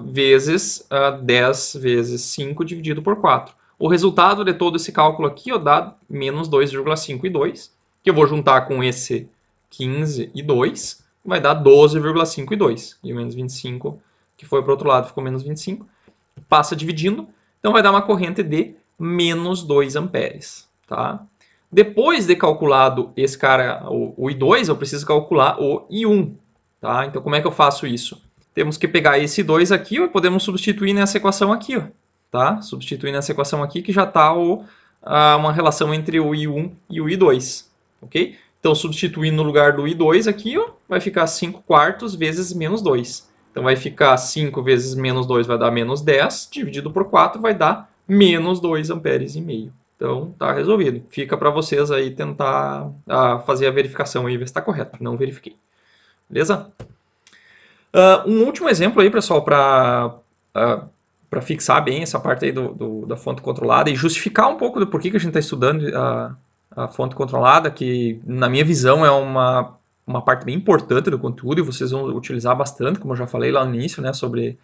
Vezes 10 vezes 5 dividido por 4. O resultado de todo esse cálculo aqui ó, dá menos 2,5 e 2, que eu vou juntar com esse 15 e 2, vai dar 12,5 e 2. E o menos 25, que foi para o outro lado, ficou menos 25. Passa dividindo, então vai dar uma corrente de menos 2 amperes. Tá? Depois de calculado esse cara, o I2, eu preciso calcular o I1. Tá? Então, como é que eu faço isso? Temos que pegar esse 2 aqui ó, e podemos substituir nessa equação aqui. Ó, tá? Substituir nessa equação aqui que já está uma relação entre o I1 e o I2. Okay? Então, substituindo no lugar do I2 aqui, ó, vai ficar 5 quartos vezes menos 2. Então, vai ficar 5 vezes menos 2 vai dar menos 10, dividido por 4 vai dar menos 2 amperes e meio. Então, tá resolvido. Fica para vocês aí tentar fazer a verificação e ver se está correto. Não verifiquei. Beleza? Um último exemplo aí, pessoal, para fixar bem essa parte aí da fonte controlada e justificar um pouco do porquê que a gente está estudando a fonte controlada, que na minha visão é uma parte bem importante do conteúdo e vocês vão utilizar bastante, como eu já falei lá no início, né, sobre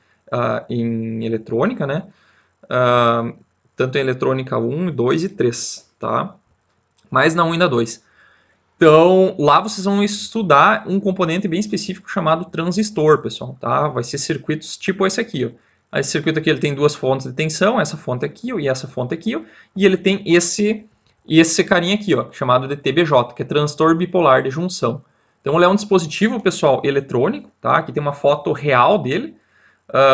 em eletrônica, né, tanto em eletrônica 1, 2 e 3, tá? Mas na 1 e na 2. Então, lá vocês vão estudar um componente bem específico chamado transistor, pessoal, tá? Vai ser circuitos tipo esse aqui, ó. Esse circuito aqui ele tem duas fontes de tensão, essa fonte aqui ó, e essa fonte aqui, ó, e ele tem esse carinha aqui, ó, chamado de TBJ, que é transistor bipolar de junção. Então, ele é um dispositivo, pessoal, eletrônico, tá? Aqui tem uma foto real dele.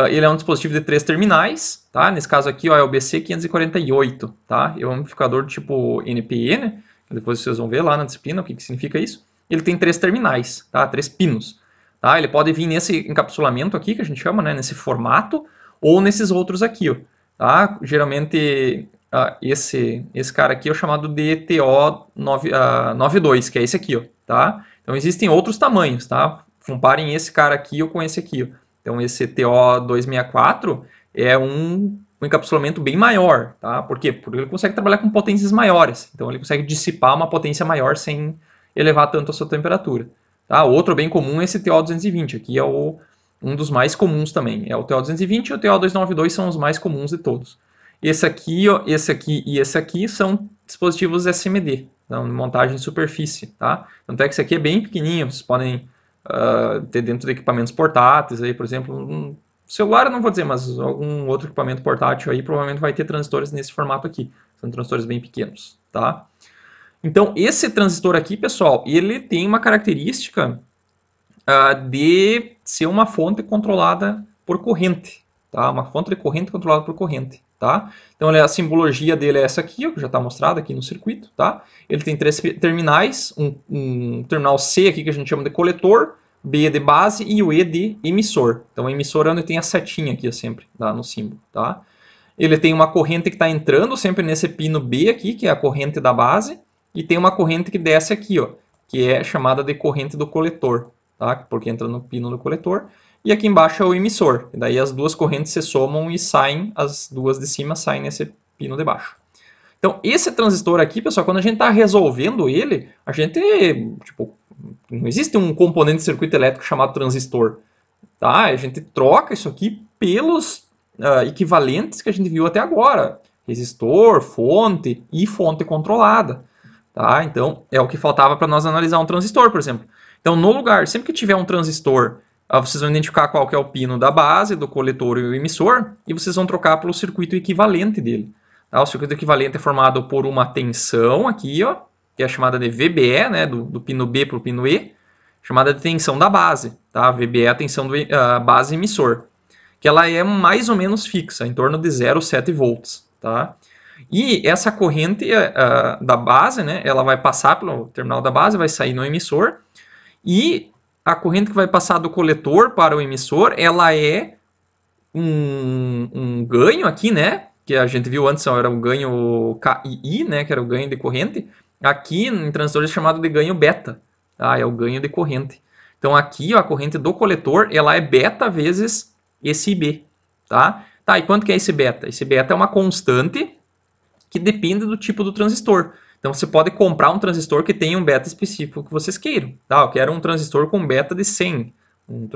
Ele é um dispositivo de 3 terminais, tá? Nesse caso aqui, ó, é o BC548, tá? É um amplificador tipo NPE, né? Depois vocês vão ver lá na disciplina o que significa isso. Ele tem 3 terminais, tá? 3 pinos. Tá? Ele pode vir nesse encapsulamento aqui, que a gente chama, né? Nesse formato, ou nesses outros aqui. Ó, tá? Geralmente, esse cara aqui é o chamado de TO92, que é esse aqui. Ó, tá? Então, existem outros tamanhos. Tá? Comparem esse cara aqui ou com esse aqui. Ó. Então, esse TO264 é um encapsulamento bem maior, tá? Por quê? Porque ele consegue trabalhar com potências maiores, então ele consegue dissipar uma potência maior sem elevar tanto a sua temperatura. Tá? Outro bem comum é esse TO220, aqui é um dos mais comuns também, é o TO220 e o TO292 são os mais comuns de todos. Esse aqui, ó, esse aqui e esse aqui são dispositivos SMD, então, de montagem de superfície, tá? Tanto é que esse aqui é bem pequenininho, vocês podem ter dentro de equipamentos portáteis, aí, por exemplo, celular eu não vou dizer, mas algum outro equipamento portátil aí provavelmente vai ter transistores nesse formato aqui. São transistores bem pequenos, tá? Então, esse transistor aqui, pessoal, ele tem uma característica de ser uma fonte controlada por corrente, tá? Uma fonte de corrente controlada por corrente, tá? Então, a simbologia dele é essa aqui, ó, que já está mostrada aqui no circuito, tá? Ele tem 3 terminais, um terminal C aqui que a gente chama de coletor, B de base e o E de emissor. Então, o emissor é onde tem a setinha aqui sempre, tá? No símbolo, tá? Ele tem uma corrente que está entrando sempre nesse pino B aqui, que é a corrente da base, e tem uma corrente que desce aqui, ó, que é chamada de corrente do coletor, tá? Porque entra no pino do coletor. E aqui embaixo é o emissor, e daí as duas correntes se somam e saem, as duas de cima saem nesse pino de baixo. Então, esse transistor aqui, pessoal, quando a gente está resolvendo ele, a gente, tipo, não existe um componente de circuito elétrico chamado transistor, tá? A gente troca isso aqui pelos equivalentes que a gente viu até agora. Resistor, fonte e fonte controlada, tá? Então, é o que faltava para nós analisar um transistor, por exemplo. Então, no lugar, sempre que tiver um transistor, vocês vão identificar qual que é o pino da base, do coletor e o emissor, e vocês vão trocar pelo circuito equivalente dele. Tá? O circuito equivalente é formado por uma tensão aqui, ó, que é chamada de VBE, né, do pino B para o pino E, chamada de tensão da base. Tá? VBE é a tensão do base emissor, que ela é mais ou menos fixa, em torno de 0,7 volts. Tá? E essa corrente da base, né, ela vai passar pelo terminal da base, vai sair no emissor, e a corrente que vai passar do coletor para o emissor, ela é um ganho aqui, né, que a gente viu antes, era o ganho KII, né, que era o ganho de corrente. Aqui em transistores é chamado de ganho beta, tá? É o ganho de corrente. Então aqui ó, a corrente do coletor, ela é beta vezes esse IB, tá? Tá, e quanto que é esse beta? Esse beta é uma constante que depende do tipo do transistor. Então você pode comprar um transistor que tenha um beta específico que vocês queiram. Tá? Eu quero um transistor com beta de 100, um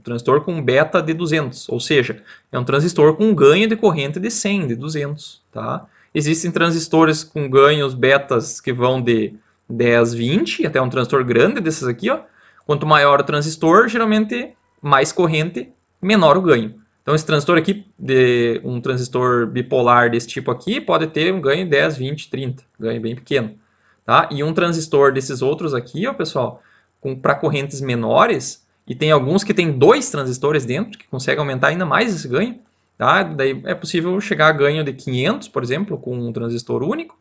transistor com beta de 200, ou seja, é um transistor com ganho de corrente de 100, de 200. Tá? Existem transistores com ganhos betas que vão de 10, 20, até um transistor grande desses aqui. Ó. Quanto maior o transistor, geralmente mais corrente, menor o ganho. Então esse transistor aqui, de um transistor bipolar desse tipo aqui, pode ter um ganho de 10, 20, 30, ganho bem pequeno. Tá? E um transistor desses outros aqui, ó, pessoal, para correntes menores, e tem alguns que tem 2 transistores dentro, que conseguem aumentar ainda mais esse ganho. Tá? Daí é possível chegar a ganho de 500, por exemplo, com um transistor único,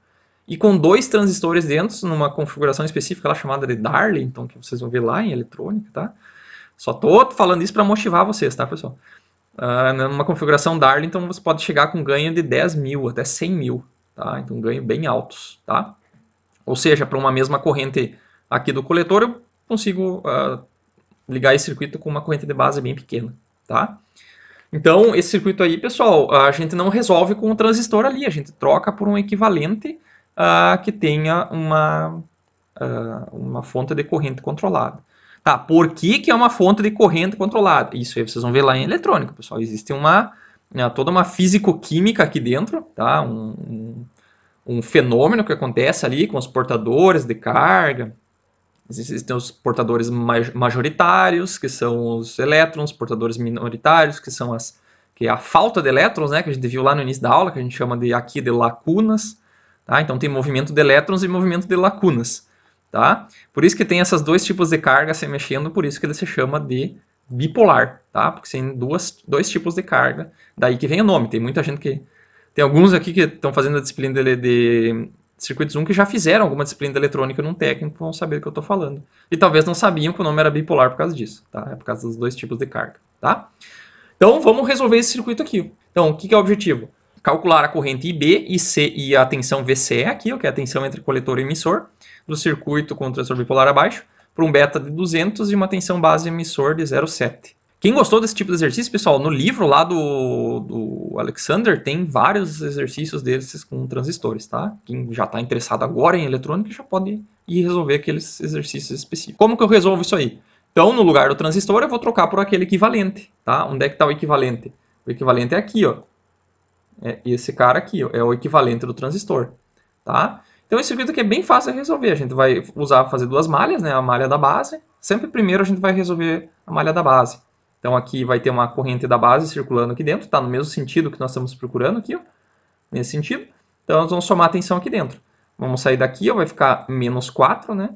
e com 2 transistores dentro, numa configuração específica lá chamada de Darlington, que vocês vão ver lá em eletrônica. Tá? Só estou falando isso para motivar vocês, tá, pessoal? Numa configuração Darlington, você pode chegar com ganho de 10 mil até 100 mil, tá? Então, ganho bem altos, tá? Ou seja, para uma mesma corrente aqui do coletor, eu consigo ligar esse circuito com uma corrente de base bem pequena, tá? Então, esse circuito aí, pessoal, a gente não resolve com o transistor ali, a gente troca por um equivalente que tenha uma fonte de corrente controlada. Tá, por que é uma fonte de corrente controlada? Isso aí vocês vão ver lá em eletrônica, pessoal. Existe toda uma físico-química aqui dentro, tá? Um fenômeno que acontece ali com os portadores de carga. Existem os portadores majoritários, que são os elétrons, portadores minoritários, que são a falta de elétrons, né? Que a gente viu lá no início da aula, que a gente chama de lacunas. Tá? Então tem movimento de elétrons e movimento de lacunas. Tá? Por isso que tem esses 2 tipos de carga se mexendo, por isso que ele se chama de bipolar, tá? Porque tem 2 tipos de carga, daí que vem o nome. Tem muita gente que... Tem alguns aqui que estão fazendo a disciplina de circuitos 1 que já fizeram alguma disciplina de eletrônica num técnico, vão saber do que eu estou falando. E talvez não sabiam que o nome era bipolar por causa disso, tá? É por causa dos 2 tipos de carga, tá? Então vamos resolver esse circuito aqui. Então o que é o objetivo? Calcular a corrente IB, IC e a tensão VCE aqui, que é a tensão entre coletor e emissor, do circuito com o transistor bipolar abaixo, por um beta de 200 e uma tensão base emissor de 0,7. Quem gostou desse tipo de exercício, pessoal, no livro lá do Alexander tem vários exercícios desses com transistores, tá? Quem já está interessado agora em eletrônica já pode ir resolver aqueles exercícios específicos. Como que eu resolvo isso aí? Então, no lugar do transistor, eu vou trocar por aquele equivalente, tá? Onde é que está o equivalente? O equivalente é aqui, ó. Esse cara aqui, ó, é o equivalente do transistor, tá? Então esse circuito aqui é bem fácil de resolver. A gente vai fazer 2 malhas, né? A malha da base. Sempre primeiro a gente vai resolver a malha da base. Então aqui vai ter uma corrente da base circulando aqui dentro, tá? No mesmo sentido que nós estamos procurando aqui, ó. Nesse sentido. Então nós vamos somar a tensão aqui dentro. Vamos sair daqui, ó, vai ficar menos 4, né?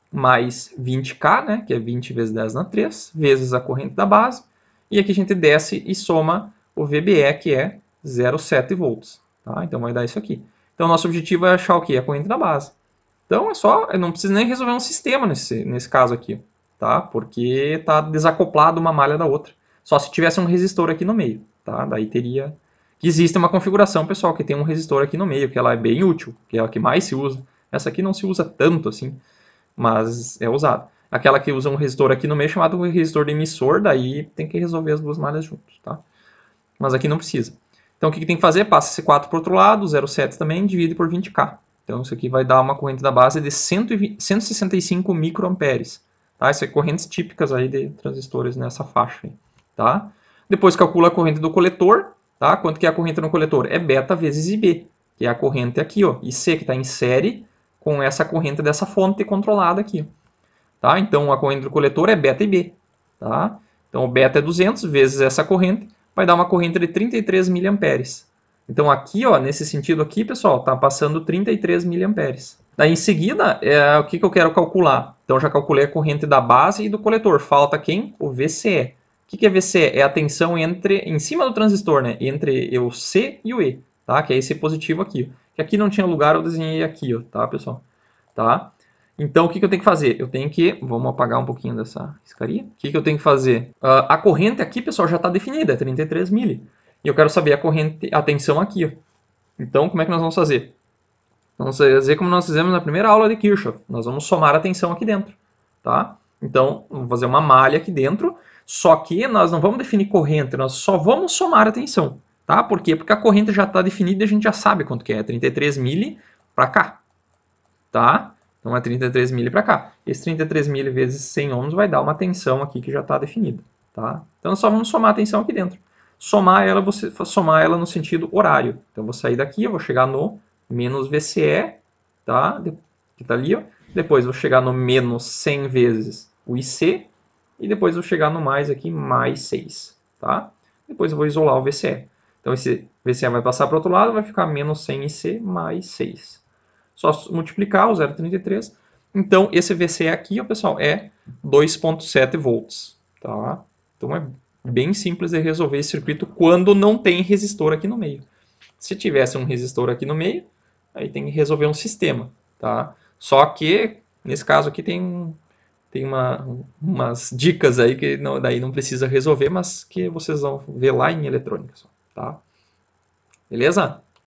Mais 20K, né? Que é 20 vezes 10 na 3, vezes a corrente da base. E aqui a gente desce e soma o VBE, que é 0,7 volts. Tá? Então vai dar isso aqui. Então nosso objetivo é achar o quê? A corrente da base. Então eu não preciso nem resolver um sistema nesse caso aqui, tá? Porque está desacoplado uma malha da outra. Só se tivesse um resistor aqui no meio, tá? Daí teria que existe uma configuração, pessoal, que tem um resistor aqui no meio, que ela é bem útil, que é a que mais se usa. Essa aqui não se usa tanto assim, mas é usada. Aquela que usa um resistor aqui no meio chamado resistor de emissor, daí tem que resolver as 2 malhas juntos, tá? Mas aqui não precisa. Então o que tem que fazer? Passa esse 4 para o outro lado, 0,7 também, divide por 20K. Então isso aqui vai dar uma corrente da base de 165 microamperes. Tá? Isso é correntes típicas aí de transistores nessa faixa aí, tá? Depois calcula a corrente do coletor, tá? Quanto que é a corrente no coletor? É beta vezes IB, que é a corrente aqui, ó, IC, que está em série com essa corrente dessa fonte controlada aqui. Tá? Então a corrente do coletor é beta IB. Tá? Então o beta é 200 vezes essa corrente, vai dar uma corrente de 33 miliamperes. Então aqui, ó, nesse sentido aqui, pessoal, está passando 33 miliamperes. Daí em seguida, o que eu quero calcular? Então já calculei a corrente da base e do coletor. Falta quem? O VCE. O que é VCE? É a tensão em cima do transistor, né? Entre o C e o E. tá? Que é esse positivo aqui. Que aqui não tinha lugar, eu desenhei aqui, ó, tá, pessoal? Tá? Então, o que eu tenho que fazer? Eu tenho que... Vamos apagar um pouquinho dessa riscaria. O que eu tenho que fazer? A corrente aqui, pessoal, já está definida, é 33 mili. E eu quero saber a corrente, a tensão aqui, ó. Então, como é que nós vamos fazer? Vamos fazer como nós fizemos na primeira aula de Kirchhoff. Nós vamos somar a tensão aqui dentro, tá? Então, vamos fazer uma malha aqui dentro, só que nós não vamos definir corrente, nós só vamos somar a tensão, tá? Por quê? Porque a corrente já está definida e a gente já sabe quanto que é 33 mili para cá, tá? Então, é 33 mili para cá. Esse 33 mili vezes 100 ohms vai dar uma tensão aqui que já está definida, tá? Então, só vamos somar a tensão aqui dentro. Somar ela, você somar ela no sentido horário. Então, eu vou sair daqui, eu vou chegar no menos VCE, tá? Que tá ali, ó. Depois vou chegar no menos 100 vezes o IC, e depois vou chegar no mais aqui, mais 6, tá? Depois eu vou isolar o VCE. Então esse VCE vai passar para o outro lado, vai ficar menos 100 IC mais 6. Só multiplicar o 0,33. Então esse VCE aqui, ó, pessoal, é 2,7 volts, tá? Então é bem simples de resolver esse circuito quando não tem resistor aqui no meio. Se tivesse um resistor aqui no meio, aí tem que resolver um sistema, tá? Só que, nesse caso aqui, tem umas dicas aí que daí não precisa resolver, mas que vocês vão ver lá em eletrônica, tá? Beleza?